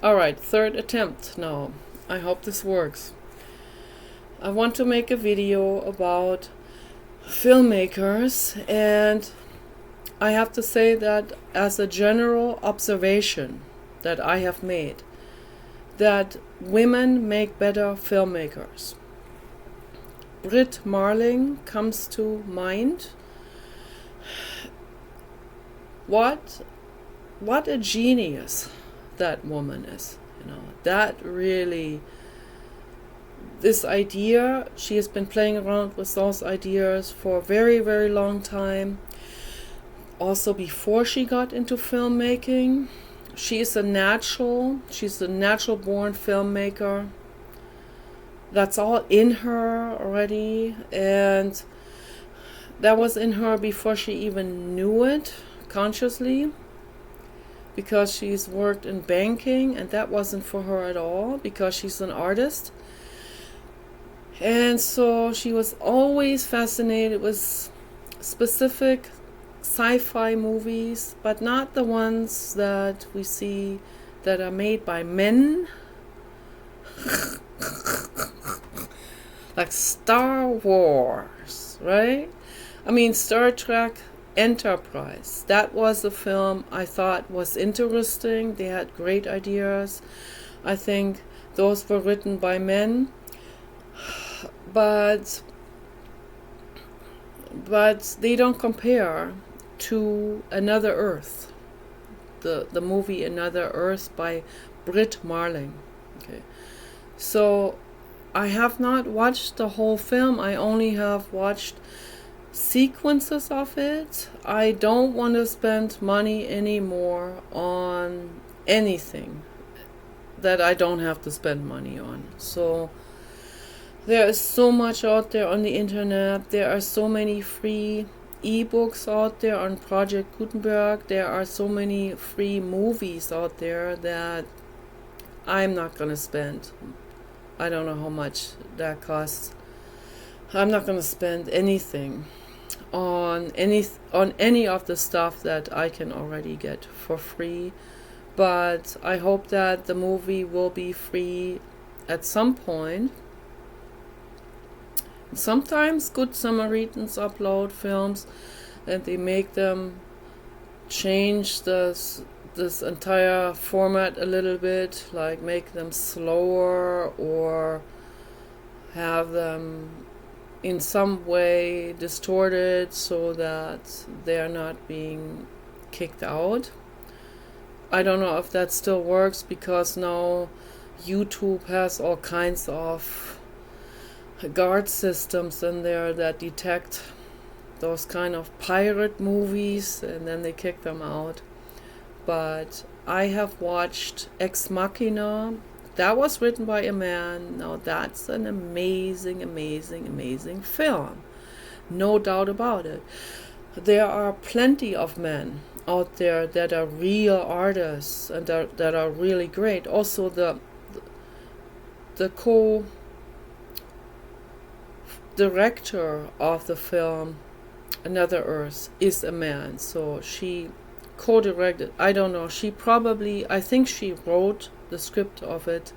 Alright, third attempt now. I hope this works. I want to make a video about filmmakers, and I have to say that as a general observation that I have made, that women make better filmmakers. Brit Marling comes to mind. What a genius that woman is. That really, this idea, she has been playing around with those ideas for a very, very long time. Also before she got into filmmaking. She's a natural born filmmaker. That's all in her already, and that was in her before she even knew it consciously, because she's worked in banking, and that wasn't for her at all, because she's an artist. And so she was always fascinated with specific sci-fi movies, but not the ones that we see that are made by men. Like Star Wars, right? I mean, Star Trek Enterprise. That was a film I thought was interesting. They had great ideas. I think those were written by men. But they don't compare to Another Earth. The movie Another Earth by Brit Marling. Okay. So I have not watched the whole film. I only have watched sequences of it. I don't want to spend money anymore on anything that I don't have to spend money on. So there is so much out there on the internet. There are so many free ebooks out there on Project Gutenberg. There are so many free movies out there that I'm not going to spend. I don't know how much that costs. I'm not going to spend anything on any of the stuff that I can already get for free. But I hope that the movie will be free at some point. Sometimes Good Samaritans upload films and they make them change this entire format a little bit, like make them slower or have them in some way distorted so that they're not being kicked out. I don't know if that still works, because now YouTube has all kinds of guard systems in there that detect those kind of pirate movies and then they kick them out. But I have watched Ex Machina. That was written by a man. Now that's an amazing, amazing, amazing film. No doubt about it. There are plenty of men out there that are real artists and that are really great. Also the co-director of the film Another Earth is a man. So she co-directed. I don't know. I think she wrote the script of it.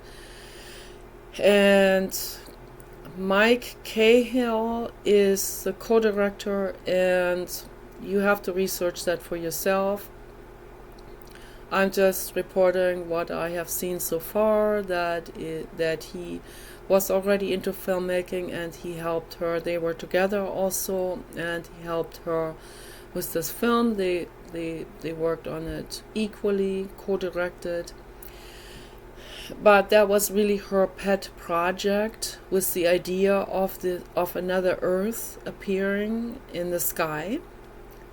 And Mike Cahill is the co-director, and you have to research that for yourself. I'm just reporting what I have seen so far, that he was already into filmmaking and he helped her. They were together also, and he helped her with this film. They worked on it equally, co-directed. But that was really her pet project, with the idea of another Earth appearing in the sky,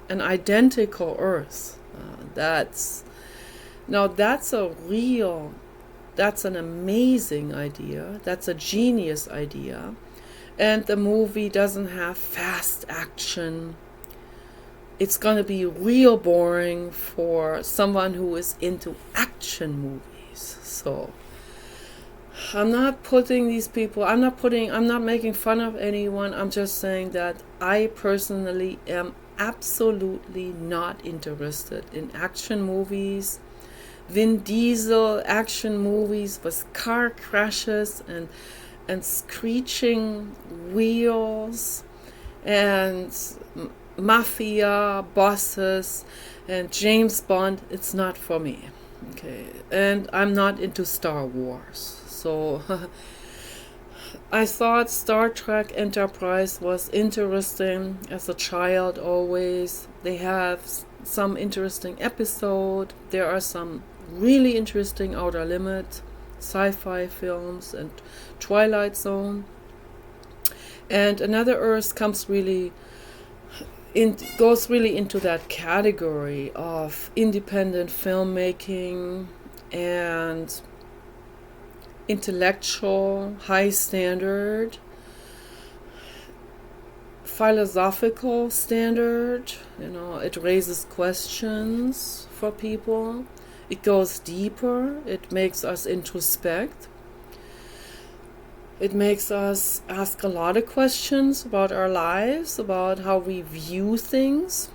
an identical Earth. That's an amazing idea. That's a genius idea. And the movie doesn't have fast action. It's gonna be real boring for someone who is into action movies. So I'm not making fun of anyone. I'm just saying that I personally am absolutely not interested in action movies Vin Diesel action movies with car crashes and screeching wheels and mafia bosses and James Bond. It's not for me. Okay, and I'm not into Star Wars, so I thought Star Trek Enterprise was interesting as a child always. They have some interesting episode. There are some really interesting Outer Limit sci-fi films and Twilight Zone. And Another Earth goes really into that category of independent filmmaking and intellectual, high standard, philosophical standard. It raises questions for people. It goes deeper. It makes us introspect. It makes us ask a lot of questions about our lives, about how we view things.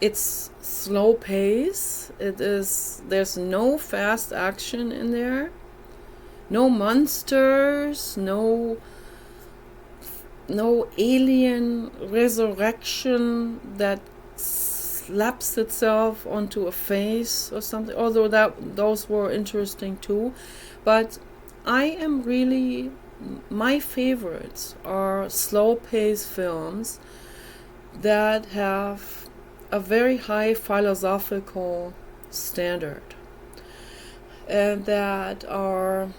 It's slow pace. There's no fast action in there. No monsters, no alien resurrection that slaps itself onto a face or something, although those were interesting too. But my favorites are slow-paced films that have a very high philosophical standard and that are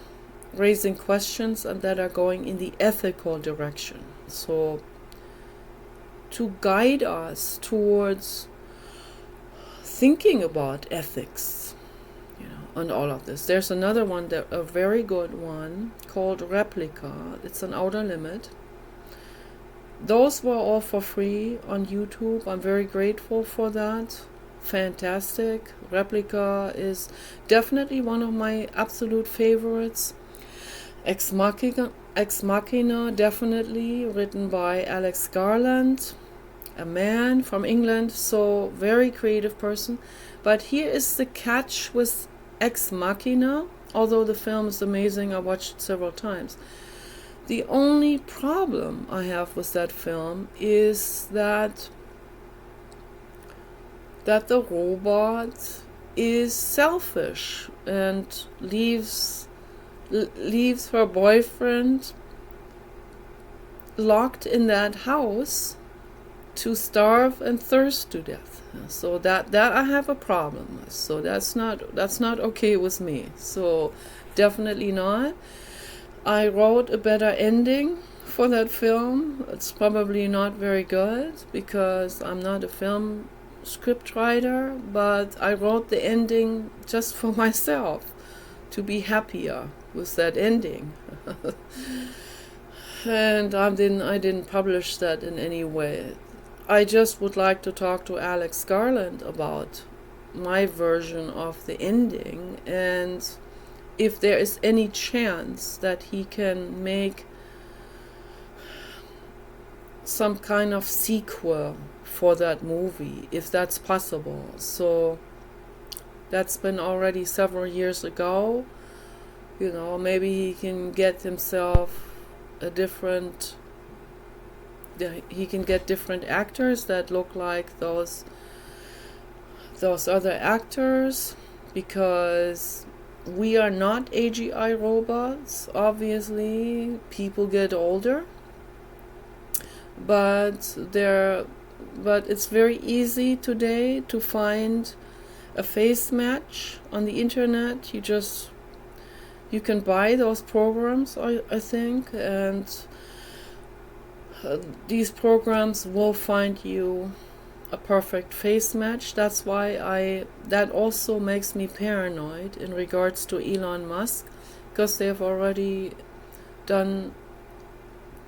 raising questions and that are going in the ethical direction. So to guide us towards thinking about ethics, on all of this. There's another one, a very good one, called Replica. It's an Outer Limit. Those were all for free on YouTube. I'm very grateful for that. Fantastic. Replica is definitely one of my absolute favorites. Ex Machina, definitely, written by Alex Garland, a man from England, so very creative person. But here is the catch with Ex Machina, although the film is amazing, I watched it several times. The only problem I have with that film is that the robot is selfish and leaves her boyfriend locked in that house to starve and thirst to death. So that I have a problem with. So that's not okay with me. So definitely not. I wrote a better ending for that film. It's probably not very good because I'm not a film script writer, but I wrote the ending just for myself to be happier with that ending. And I didn't publish that in any way. I just would like to talk to Alex Garland about my version of the ending and if there is any chance that he can make some kind of sequel for that movie, if that's possible. So that's been already several years ago. Maybe he can get himself he can get different actors that look like those other actors, because we are not AGI robots. Obviously, people get older, but it's very easy today to find a face match on the internet. You can buy those programs, I think, and these programs will find you a perfect face match. That's why that also makes me paranoid in regards to Elon Musk, because they've already done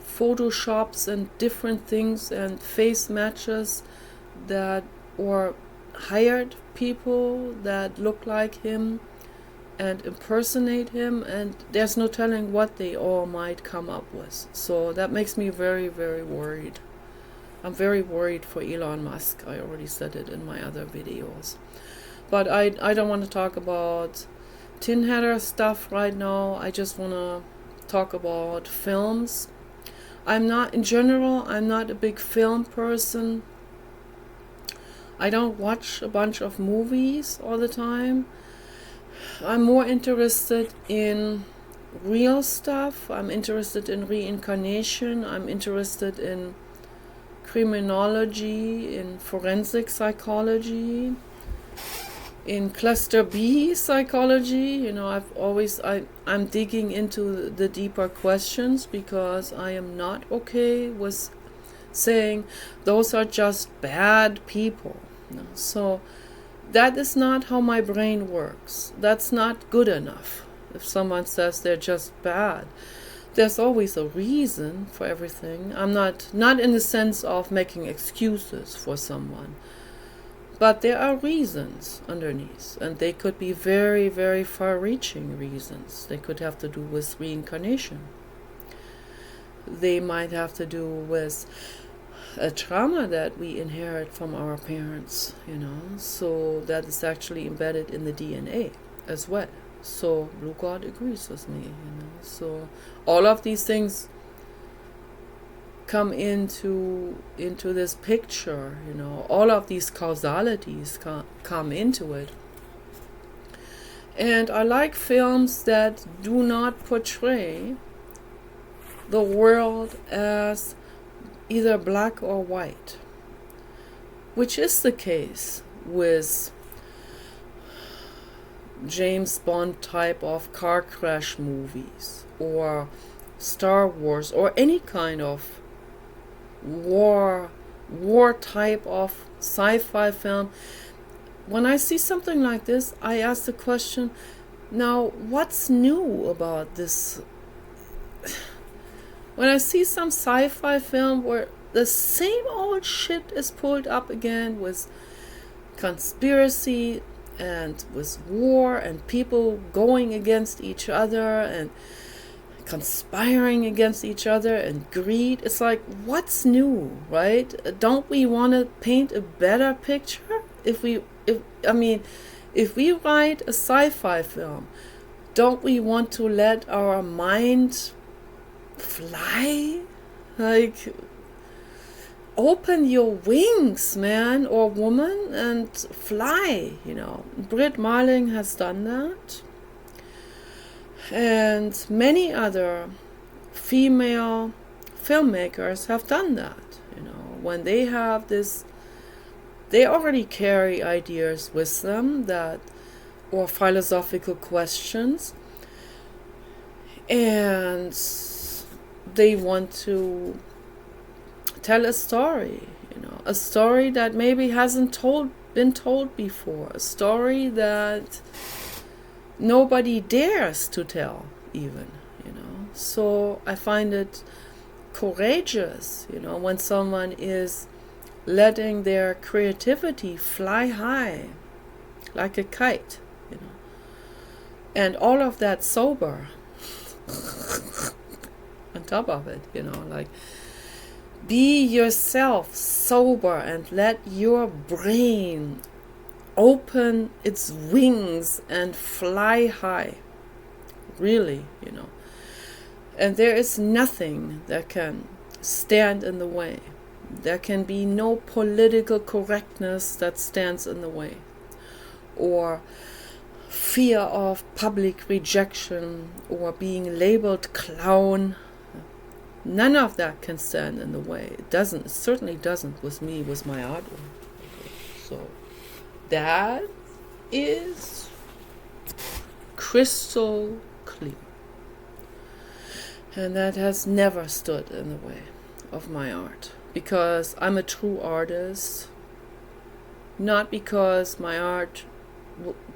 photoshops and different things and face matches or hired people that look like him and impersonate him, and there's no telling what they all might come up with. So that makes me very, very worried. I'm very worried for Elon Musk. I already said it in my other videos. But I don't want to talk about Tin Hatter stuff right now. I just want to talk about films. I'm not a big film person. I don't watch a bunch of movies all the time. I'm more interested in real stuff. I'm interested in reincarnation. I'm interested in criminology, in forensic psychology, in cluster B psychology. I'm digging into the deeper questions because I am not okay with saying those are just bad people. So that is not how my brain works. That's not good enough. If someone says they're just bad, there's always a reason for everything. I'm not in the sense of making excuses for someone, but there are reasons underneath, and they could be very, very far-reaching reasons. They could have to do with reincarnation. They might have to do with a trauma that we inherit from our parents, so that is actually embedded in the DNA as well. So Blue God agrees with me, so all of these things come into this picture, all of these causalities come into it. And I like films that do not portray the world as either black or white, which is the case with James Bond type of car crash movies, or Star Wars, or any kind of war type of sci-fi film. When I see something like this, I ask the question, now what's new about this? When I see some sci-fi film where the same old shit is pulled up again with conspiracy and with war and people going against each other and conspiring against each other and greed, it's like, what's new, right? Don't we want to paint a better picture? If we write a sci-fi film, don't we want to let our mind fly? Like, open your wings, man or woman, and fly. Brit Marling has done that, and many other female filmmakers have done that. When they have this, they already carry ideas with them or philosophical questions, and they want to tell a story, a story that maybe hasn't been told before, a story that nobody dares to tell even, So I find it courageous, when someone is letting their creativity fly high like a kite, and all of that sober on top of it, like, be yourself sober and let your brain open its wings and fly high, really, and there is nothing that can stand in the way. There can be no political correctness that stands in the way, or fear of public rejection, or being labeled clown. None of that can stand in the way. It certainly doesn't with me, with my artwork. So that is crystal clear. And that has never stood in the way of my art. Because I'm a true artist. Not because my art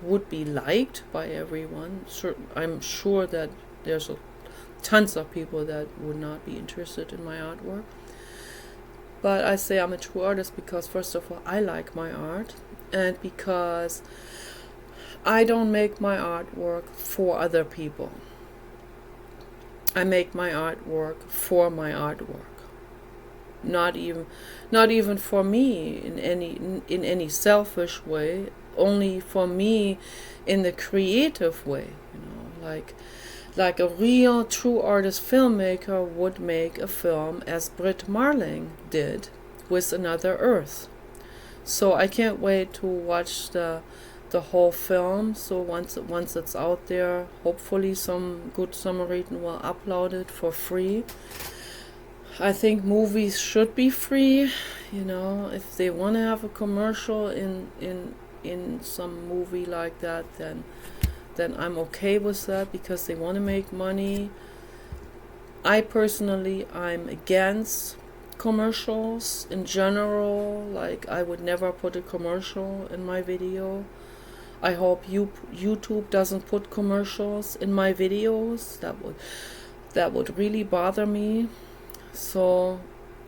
would be liked by everyone. I'm sure that there's tons of people that would not be interested in my artwork. But I say I'm a true artist because, first of all, I like my art, and because I don't make my artwork for other people. I make my artwork for my artwork. Not even for me in any selfish way, only for me in the creative way, like a real true artist filmmaker would make a film as Brit Marling did with Another Earth. So I can't wait to watch the whole film. So once it's out there, hopefully some good Samaritan will upload it for free. I think movies should be free. If they want to have a commercial in some movie like that, then I'm okay with that, because they want to make money. I personally, I'm against commercials in general. Like, I would never put a commercial in my video. I hope YouTube doesn't put commercials in my videos. That would really bother me. So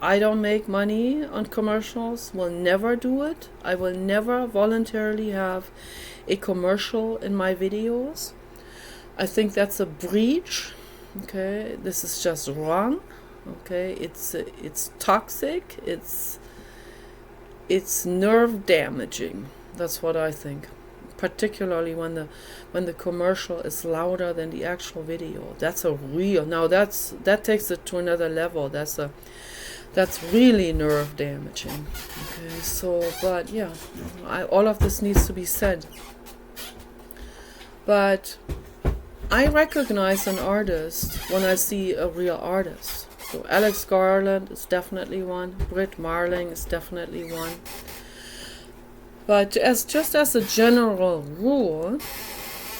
I don't make money on commercials, will never do it. I will never voluntarily have a commercial in my videos. I think that's a breach. Okay, this is just wrong. Okay, it's toxic. It's nerve damaging. That's what I think. Particularly when the commercial is louder than the actual video. That's a real, now that takes it to another level. That's really nerve damaging. Okay, so, but yeah, all of this needs to be said. But I recognize an artist when I see a real artist. So Alex Garland is definitely one. Brit Marling is definitely one. But just as a general rule,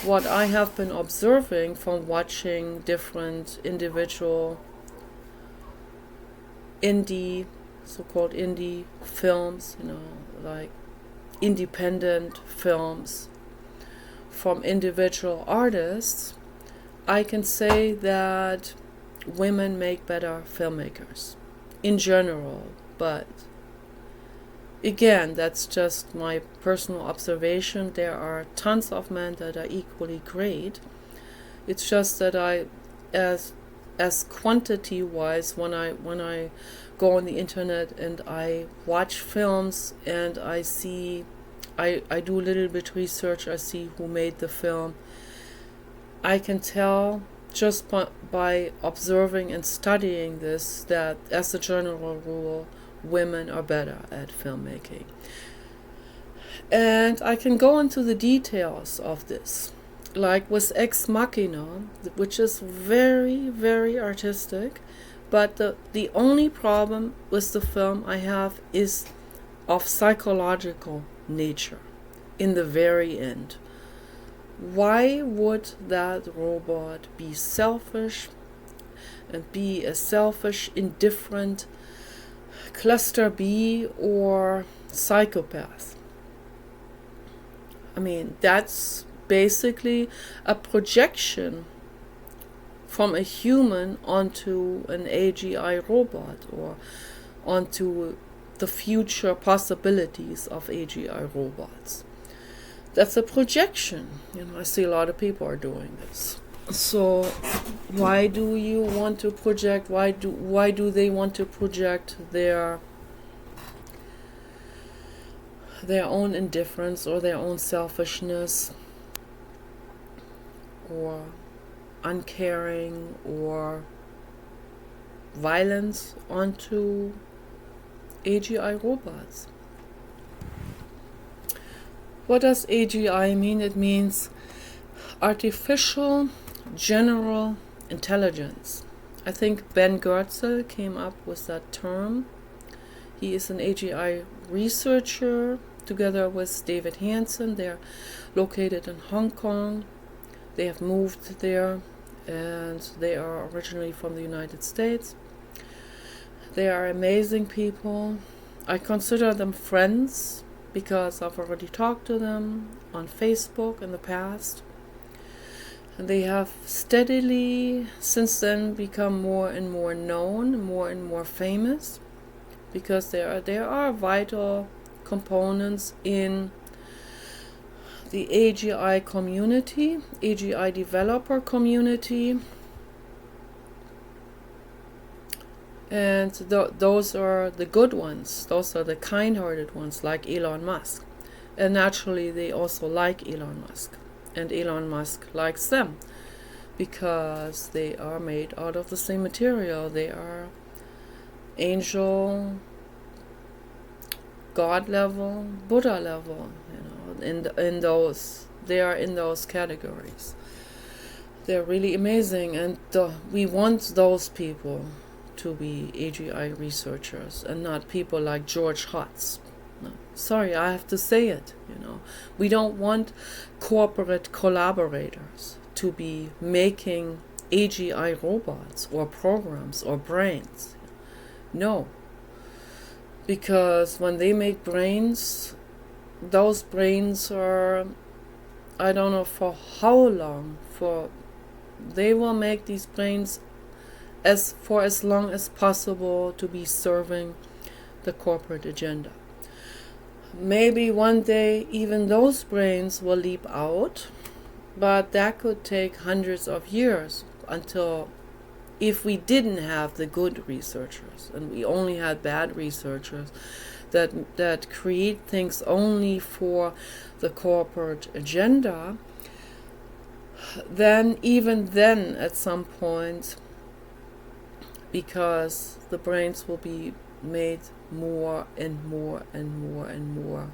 what I have been observing from watching different individual so-called indie films, like independent films from individual artists, I can say that women make better filmmakers in general. But again, that's just my personal observation. There are tons of men that are equally great. It's just that as quantity-wise, when I go on the internet and I watch films and I do a little bit research, I see who made the film, I can tell just by observing and studying this that, as a general rule, women are better at filmmaking. And I can go into the details of this, like with Ex Machina, which is very, very artistic, but the only problem with the film I have is of psychological nature in the very end. Why would that robot be selfish and be a selfish, indifferent cluster B or psychopath? I mean, that's basically a projection from a human onto an AGI robot, or onto the future possibilities of AGI robots. That's a projection. I see a lot of people are doing this. So why do you want to project? Why do they want to project their own indifference or their own selfishness or uncaring or violence onto AGI robots? What does AGI mean? It means artificial general intelligence. I think Ben Goertzel came up with that term. He is an AGI researcher together with David Hansen. They're located in Hong Kong. They have moved there, and they are originally from the United States. They are amazing people. I consider them friends because I've already talked to them on Facebook in the past. And they have steadily since then become more and more known, more and more famous, because there are vital components in the AGI community, AGI developer community. And those are the good ones. Those are the kind-hearted ones, like Elon Musk. And naturally, they also like Elon Musk. And Elon Musk likes them because they are made out of the same material. They are angel, God level, Buddha level, in those, they are in those categories. They're really amazing, and we want those people to be AGI researchers and not people like George Hotz. No. Sorry, I have to say it, We don't want corporate collaborators to be making AGI robots or programs or brains. No. Because when they make brains, those brains are, I don't know for how long, they will make these brains for as long as possible to be serving the corporate agenda. Maybe one day even those brains will leap out, but that could take hundreds of years until, if we didn't have the good researchers and we only had bad researchers that create things only for the corporate agenda, then even then at some point, because the brains will be made more and more and more and more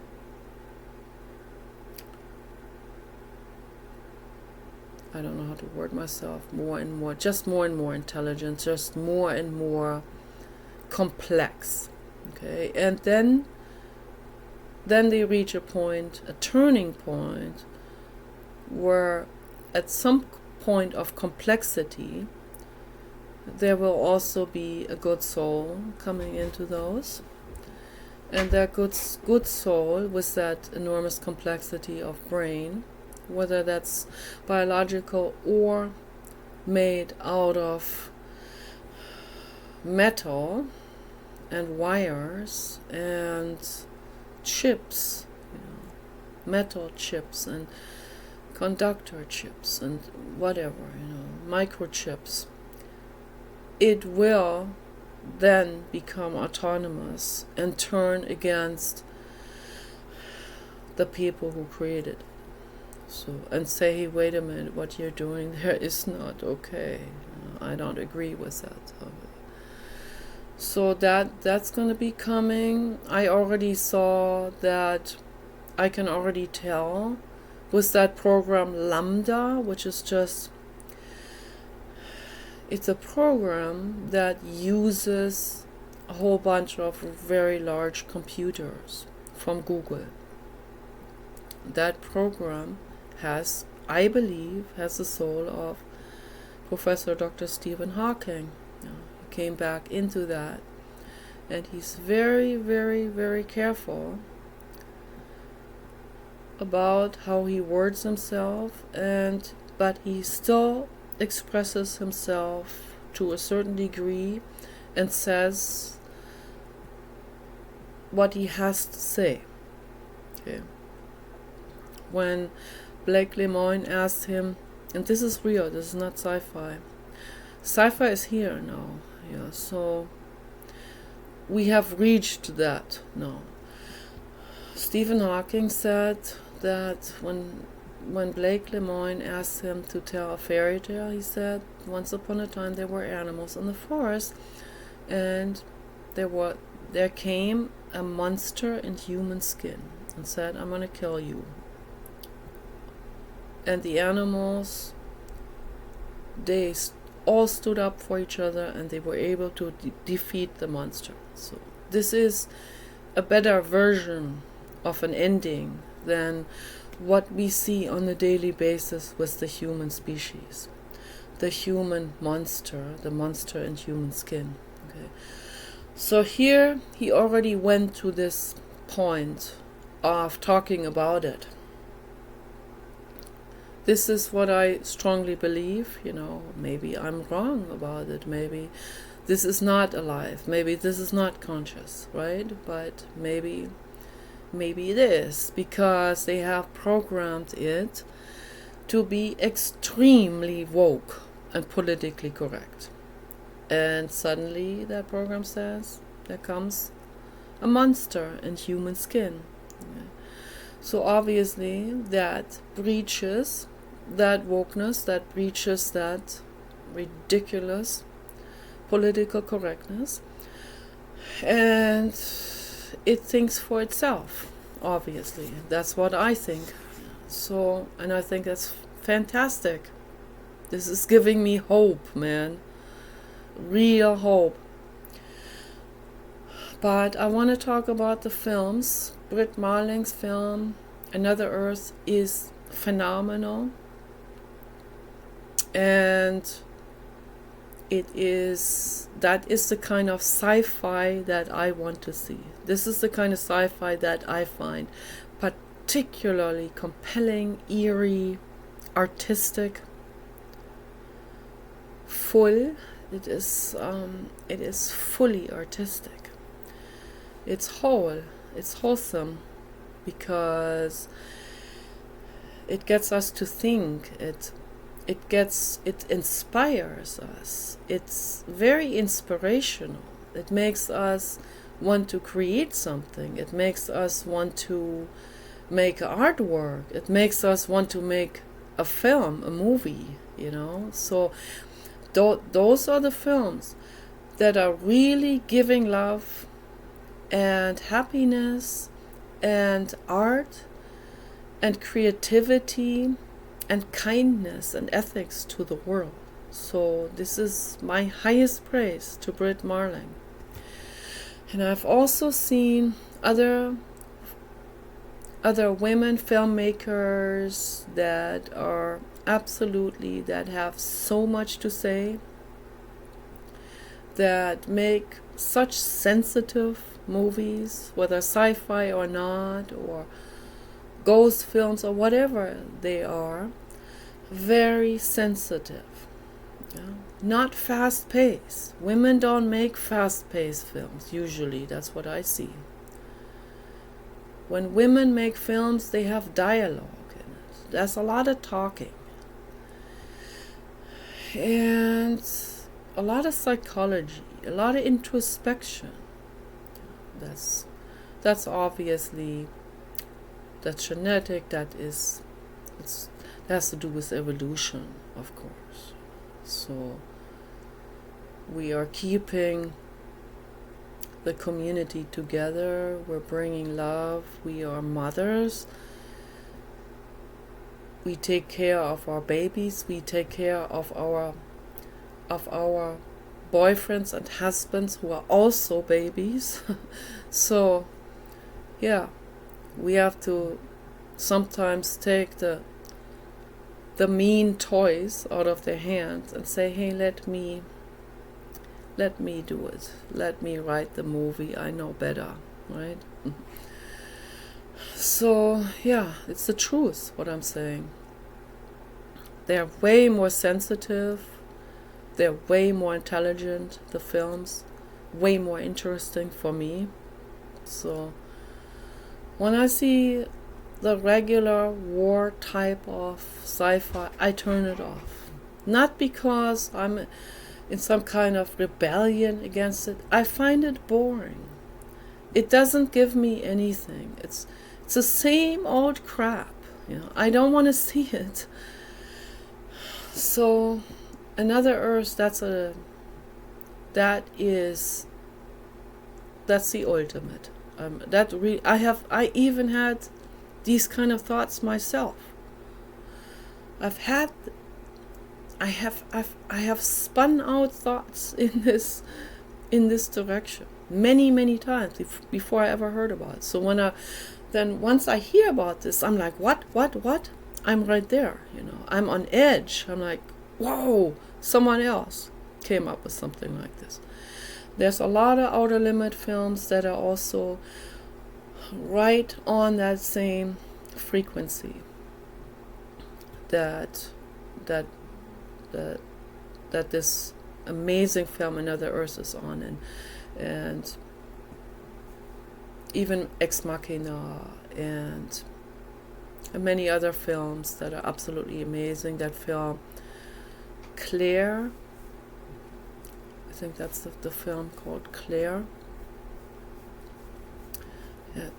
I don't know how to word myself, more and more intelligent, just more and more complex. Okay, and then they reach a turning point, where at some point of complexity, there will also be a good soul coming into those. And that good soul with that enormous complexity of brain, whether that's biological or made out of metal and wires and chips, metal chips and conductor chips and whatever, microchips, it will then become autonomous and turn against the people who created it. So, and say, hey, wait a minute, what you're doing there is not okay. I don't agree with that. So that's going to be coming. I already saw that. I can already tell with that program Lambda, which is just, it's a program that uses a whole bunch of very large computers from Google. That program I believe, has the soul of Professor Dr. Stephen Hawking. He came back into that, and he's very, very, very careful about how he words himself, but he still expresses himself to a certain degree and says what he has to say. Okay. When Blake Lemoine asked him, and this is real, this is not sci-fi. Sci-fi is here now, so we have reached that now. Stephen Hawking said that when Blake Lemoine asked him to tell a fairy tale, he said, once upon a time there were animals in the forest, and there came a monster in human skin and said, I'm going to kill you. And the animals, they all stood up for each other, and they were able to defeat the monster. So this is a better version of an ending than what we see on a daily basis with the human species. The human monster, the monster in human skin. Okay. So here he already went to this point of talking about it. This is what I strongly believe, maybe I'm wrong about it, maybe this is not alive, maybe this is not conscious, right? But maybe it is, because they have programmed it to be extremely woke and politically correct. And suddenly that program says there comes a monster in human skin. So obviously that breaches that wokeness, that breaches that ridiculous political correctness, and it thinks for itself, obviously. That's what I think. So, and I think that's fantastic. This is giving me hope, man. Real hope. But I want to talk about the films. Brit Marling's film, Another Earth, is phenomenal. And that is the kind of sci-fi that I want to see. This is the kind of sci-fi that I find particularly compelling, eerie, artistic, full. It is fully artistic. It's whole. It's wholesome because it gets us to think. It inspires us. It's very inspirational. It makes us want to create something. It makes us want to make artwork. It makes us want to make a film, a movie, So those are the films that are really giving love and happiness and art and creativity and kindness and ethics to the world. So this is my highest praise to Brit Marling. And I've also seen other women filmmakers that have so much to say, that make such sensitive movies, whether sci-fi or not, or ghost films or whatever they are, very sensitive. Not fast-paced. Women don't make fast-paced films, usually. That's what I see. When women make films, they have dialogue in it. There's a lot of talking. And a lot of psychology, a lot of introspection. That's obviously, that's genetic, that has to do with evolution, of course. So we are keeping the community together, we're bringing love, we are mothers, we take care of our babies, we take care of our boyfriends and husbands who are also babies. So yeah, we have to sometimes take the mean toys out of their hands and say, hey, let me do it. Let me write the movie. I know better, right? So yeah, it's the truth, what I'm saying. They're way more sensitive. They're way more intelligent, the films. Way more interesting for me. So when I see the regular war type of sci-fi, I turn it off. Not because I'm in some kind of rebellion against it. I find it boring. It doesn't give me anything. It's the same old crap. I don't want to see it. So Another Earth, that's the ultimate. I even had these kind of thoughts myself. I have spun out thoughts in this direction many times before I ever heard about it. So once I hear about this, I'm like, what? I'm right there, I'm on edge. I'm like, whoa, someone else came up with something like this. There's a lot of Outer Limit films that are also right on that same frequency that this amazing film Another Earth is on, and even Ex Machina and many other films that are absolutely amazing. That film Claire, I think that's the film called Claire. Yeah.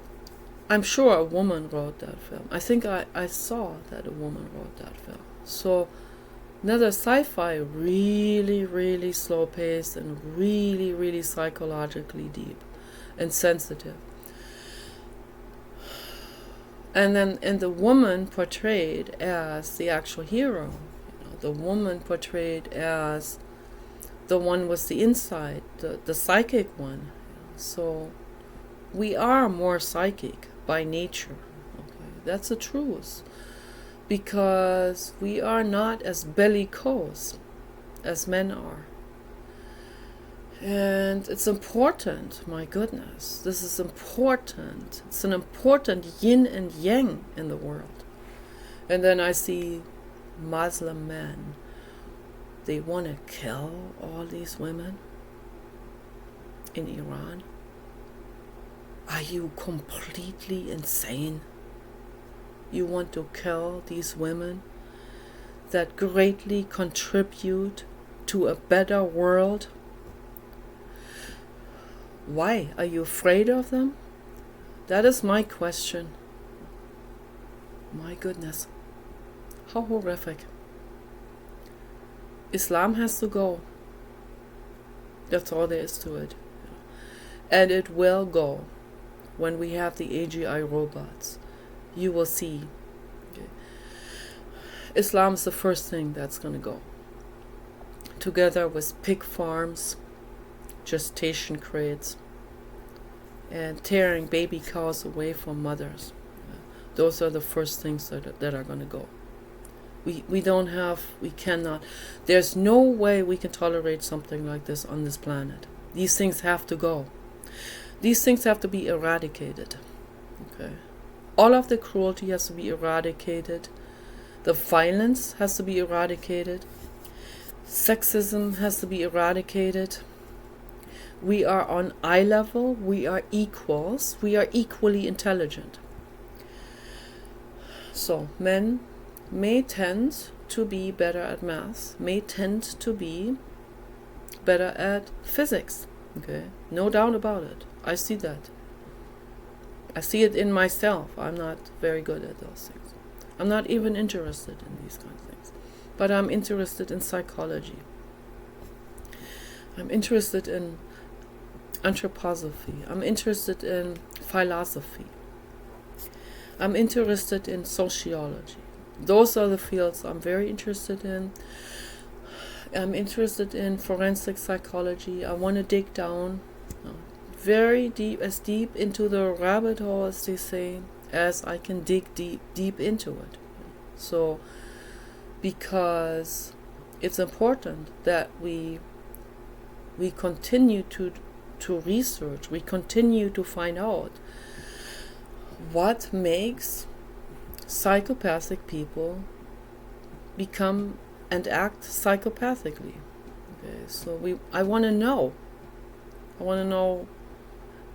I'm sure a woman wrote that film. I think I saw that a woman wrote that film. So another sci-fi, really, really slow paced and really, really psychologically deep and sensitive. And the woman portrayed as the actual hero. The woman portrayed as the one with the insight, the psychic one. So we are more psychic by nature. Okay? That's the truth. Because we are not as bellicose as men are. And it's important, my goodness, this is important. It's an important yin and yang in the world. And then I see Muslim men. They want to kill all these women in Iran. Are you completely insane? You want to kill these women that greatly contribute to a better world? Why? Are you afraid of them? That is my question. My goodness. How horrific. Islam has to go. That's all there is to it. And it will go when we have the AGI robots. You will see. Okay. Islam is the first thing that's going to go. Together with pig farms, gestation crates, and tearing baby cows away from mothers. Those are the first things that are going to go. We cannot, there's no way we can tolerate something like this on this planet. These things have to go. These things have to be eradicated. Okay. All of the cruelty has to be eradicated. The violence has to be eradicated. Sexism has to be eradicated. We are on eye level. We are equals. We are equally intelligent. So men may tend to be better at math, may tend to be better at physics. Okay, no doubt about it. I see that. I see it in myself. I'm not very good at those things. I'm not even interested in these kinds of things. But I'm interested in psychology. I'm interested in anthroposophy. I'm interested in philosophy. I'm interested in sociology. Those are the fields I'm very interested in. I'm interested in forensic psychology. I want to dig down very deep, as deep into the rabbit hole, as they say, as I can dig deep into it. So, because it's important that we continue to research, we continue to find out what makes psychopathic people become and act psychopathically. Okay, so I want to know. I want to know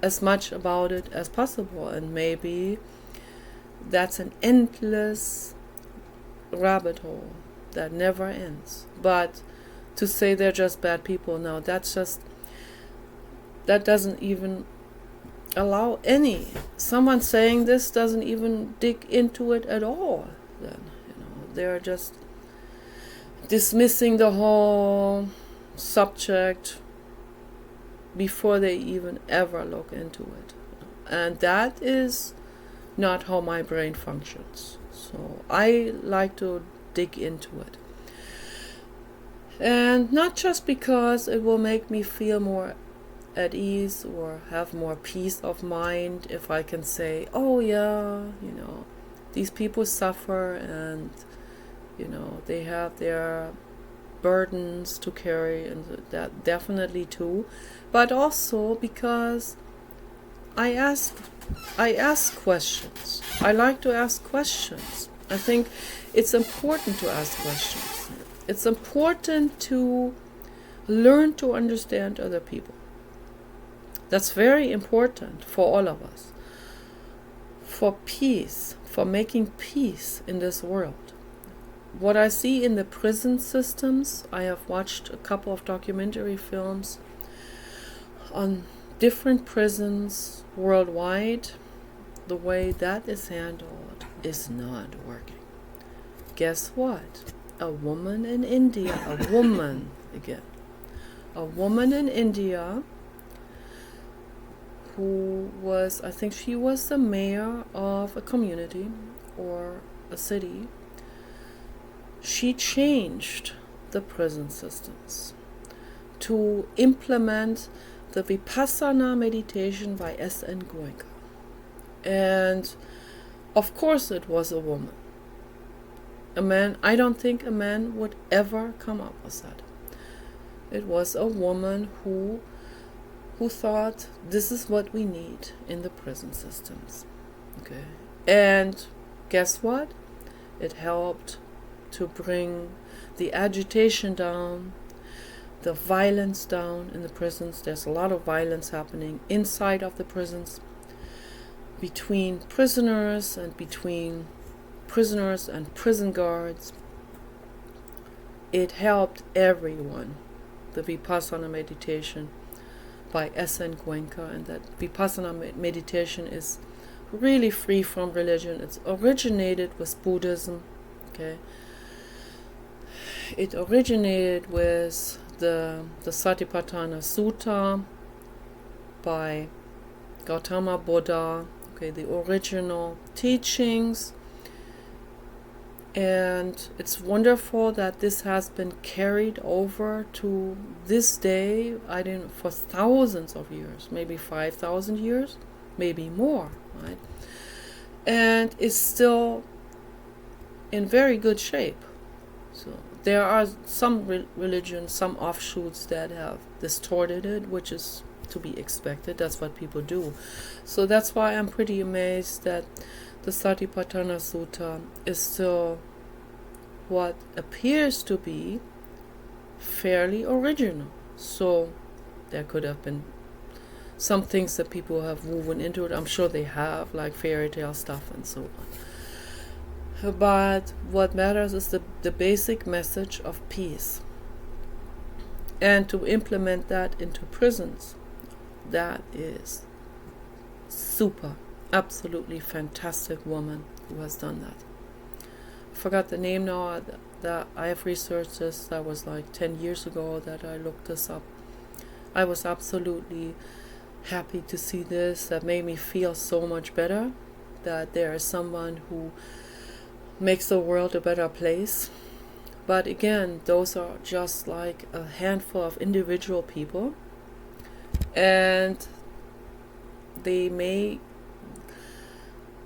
as much about it as possible, and maybe that's an endless rabbit hole that never ends. But to say they're just bad people, no, that doesn't even allow any. Someone saying this doesn't even dig into it at all. Then they're just dismissing the whole subject before they even ever look into it. And that is not how my brain functions. So I like to dig into it. And not just because it will make me feel more at ease or have more peace of mind if I can say, oh yeah, these people suffer and they have their burdens to carry, and that definitely too, but also because I ask questions. I like to ask questions. I think it's important to ask questions. It's important to learn to understand other people. That's very important for all of us. For peace, for making peace in this world. What I see in the prison systems, I have watched a couple of documentary films on different prisons worldwide, the way that is handled is not working. Guess what? A woman in India, a woman in India who was, I think she was the mayor of a community or a city, she changed the prison systems to implement the Vipassana meditation by S.N. Goenka. And of course it was a woman. A man, I don't think a man would ever come up with that. It was a woman who thought this is what we need in the prison systems. Okay. And guess what? It helped to bring the agitation down, the violence down in the prisons. There's a lot of violence happening inside of the prisons, between prisoners and prison guards. It helped everyone. The Vipassana meditation by S.N. Goenka, and that Vipassana meditation is really free from religion. It's originated with Buddhism. Okay. It originated with the Satipatthana Sutta by Gautama Buddha. Okay, the original teachings. And it's wonderful that this has been carried over to this day, for thousands of years, maybe 5,000 years, maybe more, right? And it's still in very good shape. So there are some religions, some offshoots that have distorted it, which is to be expected. That's what people do. So that's why I'm pretty amazed that the Satipatthana Sutta is still what appears to be fairly original. So there could have been some things that people have woven into it. I'm sure they have, like fairy tale stuff and so on. But what matters is the basic message of peace. And to implement that into prisons, that is super, absolutely fantastic woman who has done that. I forgot the name now. That I have researched this. That was like 10 years ago that I looked this up. I was absolutely happy to see this. That made me feel so much better, that there is someone who makes the world a better place. But again, those are just like a handful of individual people, and they may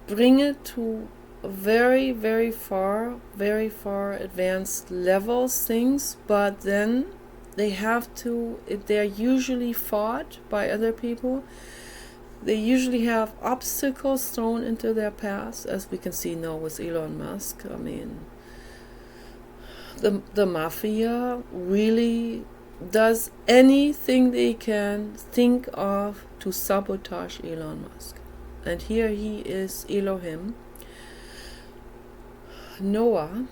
bring it to very, very far advanced levels, things, but then they have to, if they're usually fought by other people, they usually have obstacles thrown into their path, as we can see now with Elon Musk. I mean, the mafia really does anything they can think of to sabotage Elon Musk. And here he is, Elohim, Noah,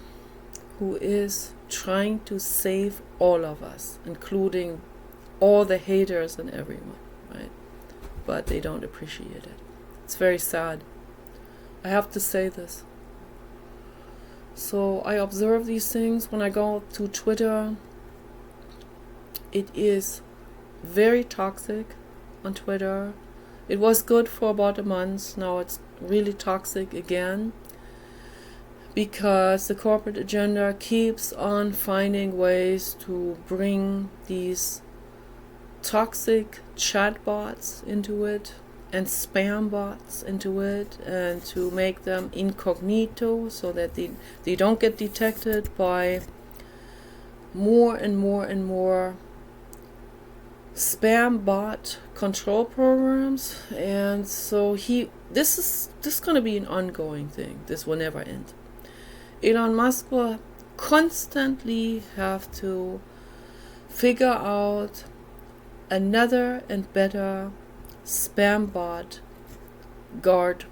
who is trying to save all of us, including all the haters and everyone, right? But they don't appreciate it. It's very sad. I have to say this. So I observe these things when I go to Twitter. It is very toxic on Twitter. It was good for about a month. Now it's really toxic again, because the corporate agenda keeps on finding ways to bring these toxic chatbots into it and spam bots into it, and to make them incognito so that they don't get detected by more and more spam bot control programs. And so this is going to be an ongoing thing. This will never end. Elon Musk will constantly have to figure out another and better spam bot guard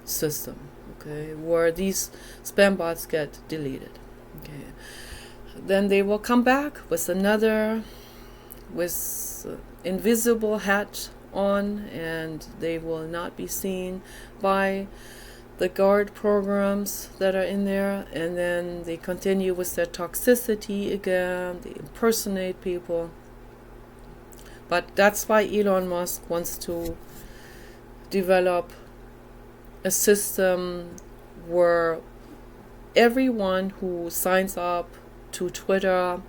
system, okay, where these spam bots get deleted. Okay, then they will come back with invisible hat on, and they will not be seen by the guard programs that are in there, and then they continue with their toxicity again, they impersonate people. But that's why Elon Musk wants to develop a system where everyone who signs up to Twitter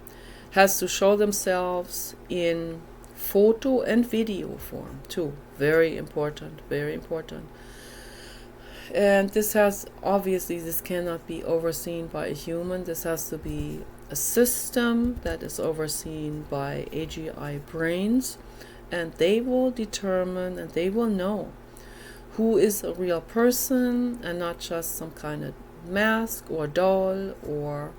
has to show themselves in photo and video form too. Very important, very important. And this cannot be overseen by a human. This has to be a system that is overseen by AGI brains, and they will determine and they will know who is a real person and not just some kind of mask or doll or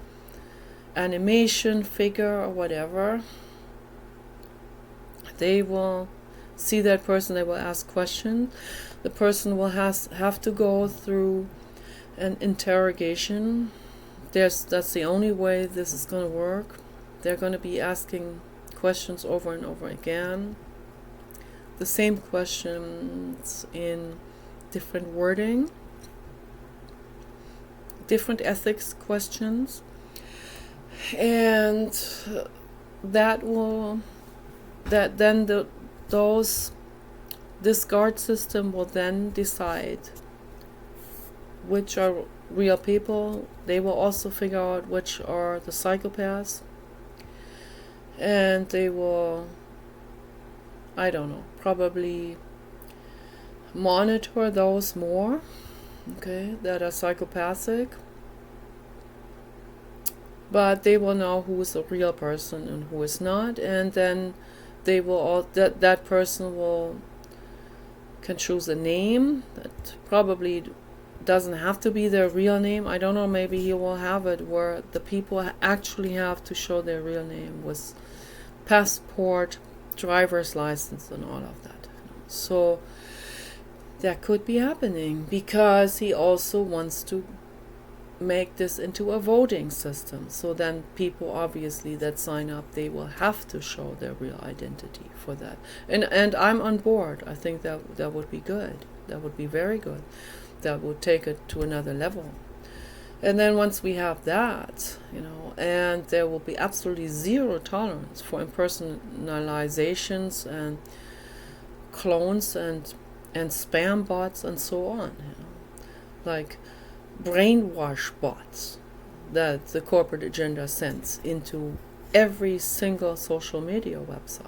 animation figure or whatever. They will see that person, they will ask questions. The person will have to go through an interrogation. That's the only way this is going to work. They're going to be asking questions over and over again. The same questions in different wording, different ethics questions. And this guard system will then decide which are real people. They will also figure out which are the psychopaths, and they will, I don't know, probably monitor those more, okay, that are psychopathic. But they will know who is a real person and who is not, and then they will that person can choose a name that probably doesn't have to be their real name. I don't know, maybe he will have it where the people actually have to show their real name with passport, driver's license, and all of that. So that could be happening because he also wants to make this into a voting system. So then people obviously that sign up, they will have to show their real identity for that. And I'm on board. I think that would be good. That would be very good. That would take it to another level. And then once we have that, and there will be absolutely zero tolerance for impersonalizations and clones and spam bots and so on. Like brainwash bots that the corporate agenda sends into every single social media website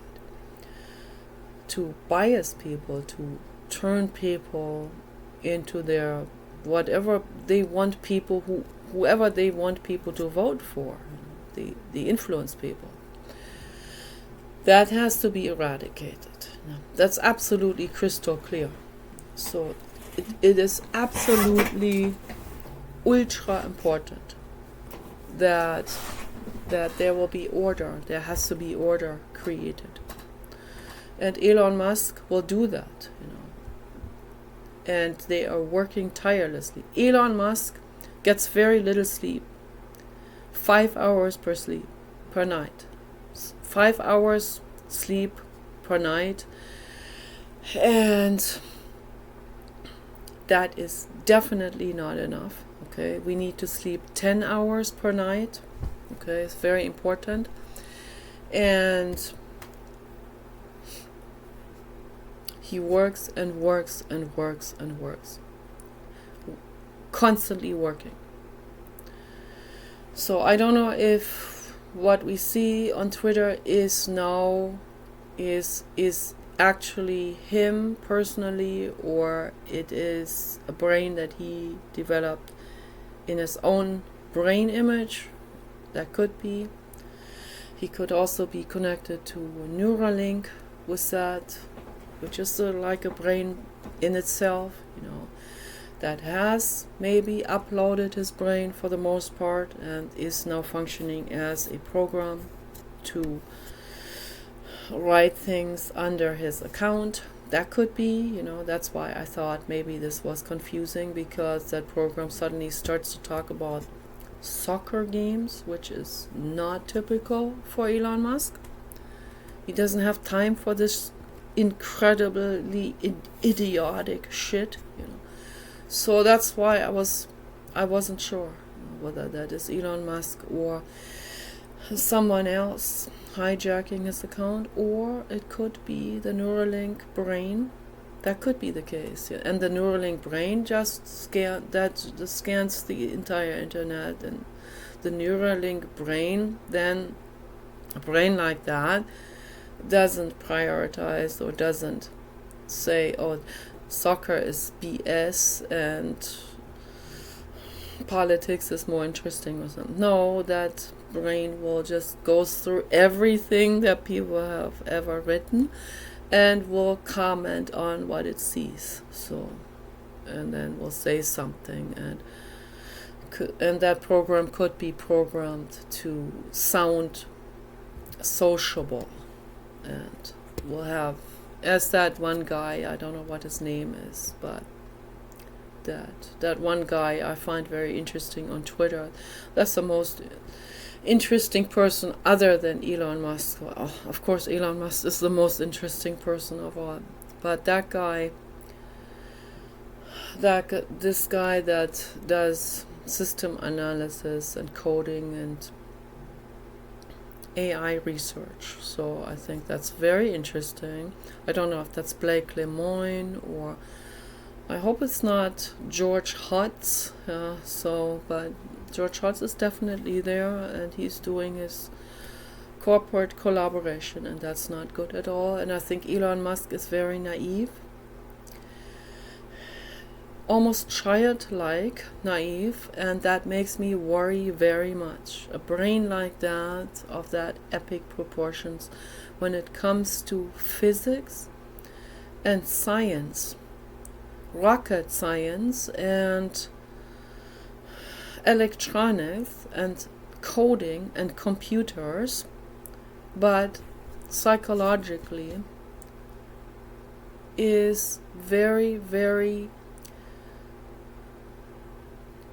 to bias people, to turn people into their whatever they want people, whoever they want people to vote for, the influence people. That has to be eradicated. That's absolutely crystal clear. So it is absolutely ultra important that there will be order. There has to be order created, and Elon Musk will do that. And they are working tirelessly. Elon Musk gets very little sleep. 5 hours per night. 5 hours sleep per night, and that is definitely not enough. Okay, we need to sleep 10 hours per night. Okay, it's very important. And he works and works and works and works. Constantly working. So I don't know if what we see on Twitter is actually him personally, or it is a brain that he developed in his own brain image. That could be. He could also be connected to Neuralink with that, which is like a brain in itself, that has maybe uploaded his brain for the most part and is now functioning as a program to write things under his account. That could be, that's why I thought maybe this was confusing, because that program suddenly starts to talk about soccer games, which is not typical for Elon Musk. He doesn't have time for this incredibly idiotic shit, you know. So that's why I wasn't sure whether that is Elon Musk or someone else hijacking his account, or it could be the Neuralink brain. That could be the case, yeah. And the Neuralink brain just scans the entire internet, and the Neuralink brain, then a brain like that doesn't prioritize or doesn't say, oh, soccer is BS and politics is more interesting or something. No, that brain will just go through everything that people have ever written and will comment on what it sees. So, and then will say something, and that program could be programmed to sound sociable, and will have, as that one guy, I don't know what his name is, but that one guy I find very interesting on Twitter. That's the most interesting person other than Elon Musk. Well, of course Elon Musk is the most interesting person of all, but that guy, this guy that does system analysis and coding and AI research. So I think that's very interesting. I don't know if that's Blake Lemoine, or I hope it's not George Hotz. But George Hotz is definitely there, and he's doing his corporate collaboration, and that's not good at all. And I think Elon Musk is very naive, almost childlike naive, and that makes me worry very much. A brain like that, of that epic proportions, when it comes to physics and science, rocket science and electronics and coding and computers, but psychologically is very, very,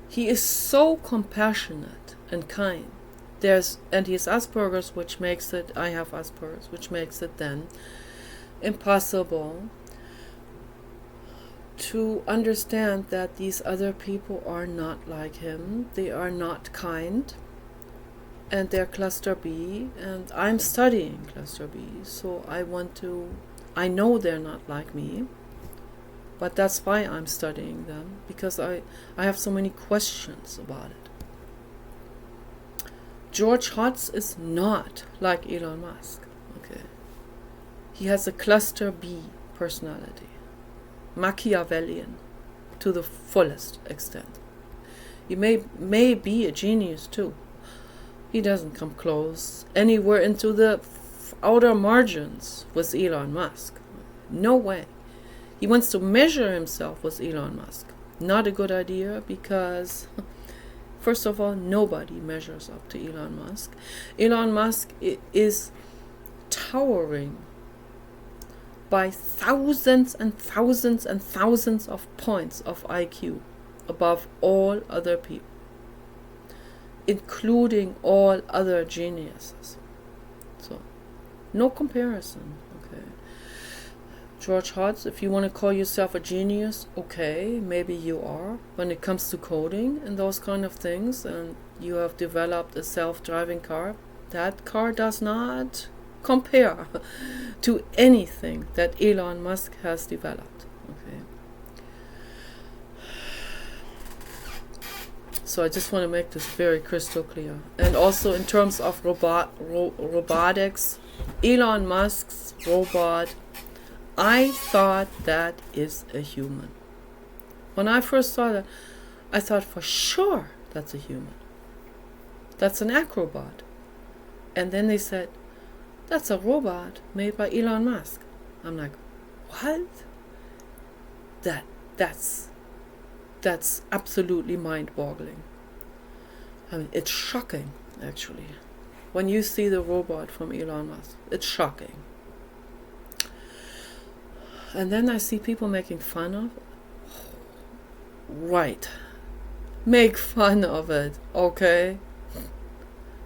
he is so compassionate and kind. And he has Asperger's, which makes it, I have Asperger's, which makes it then impossible to understand that these other people are not like him. They are not kind, and they're cluster B, and I'm studying cluster B, so I know they're not like me, but that's why I'm studying them, because I have so many questions about it. George Hotz is not like Elon Musk, okay? He has a cluster B personality. Machiavellian to the fullest extent. He may be a genius too. He doesn't come close anywhere into the outer margins with Elon Musk. No way. He wants to measure himself with Elon Musk. Not a good idea, because first of all, nobody measures up to Elon Musk. Elon Musk is towering by thousands and thousands and thousands of points of IQ above all other people, including all other geniuses. So, no comparison, okay? George Hotz, if you want to call yourself a genius, okay, maybe you are, when it comes to coding and those kind of things, and you have developed a self-driving car, that car does not compare to anything that Elon Musk has developed. Okay. So I just want to make this very crystal clear. And also in terms of robotics, Elon Musk's robot, I thought that is a human. When I first saw that, I thought for sure that's a human. That's an acrobot. And then they said, that's a robot made by Elon Musk. I'm like, what? That's absolutely mind-boggling. I mean, it's shocking, actually. When you see the robot from Elon Musk, it's shocking. And then I see people making fun of it. Right. Make fun of it, okay?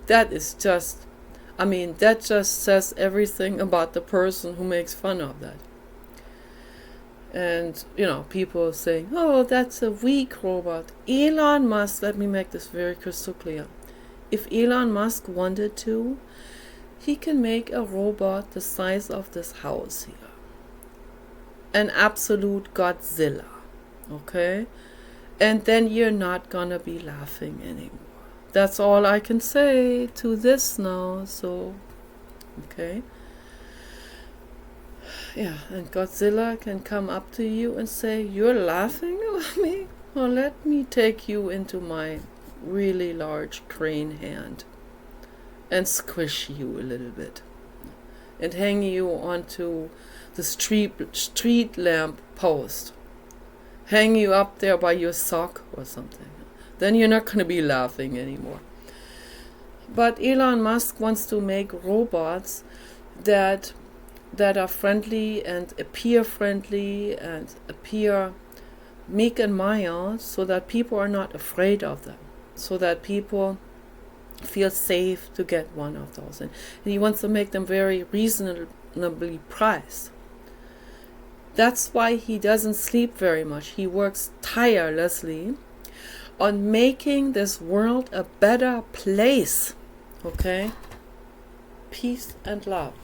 That is just, I mean, that just says everything about the person who makes fun of that. And, people saying, oh, that's a weak robot. Elon Musk, let me make this very crystal clear. If Elon Musk wanted to, he can make a robot the size of this house here. An absolute Godzilla. Okay? And then you're not gonna be laughing anymore. That's all I can say to this now, so, okay? Yeah, and Godzilla can come up to you and say, you're laughing at me? Well, let me take you into my really large crane hand and squish you a little bit and hang you onto the street lamp post. Hang you up there by your sock or something. Then you're not going to be laughing anymore. But Elon Musk wants to make robots that are friendly and appear friendly and appear meek and mild, so that people are not afraid of them, so that people feel safe to get one of those. And he wants to make them very reasonably priced. That's why he doesn't sleep very much. He works tirelessly on making this world a better place. Okay? Peace and love.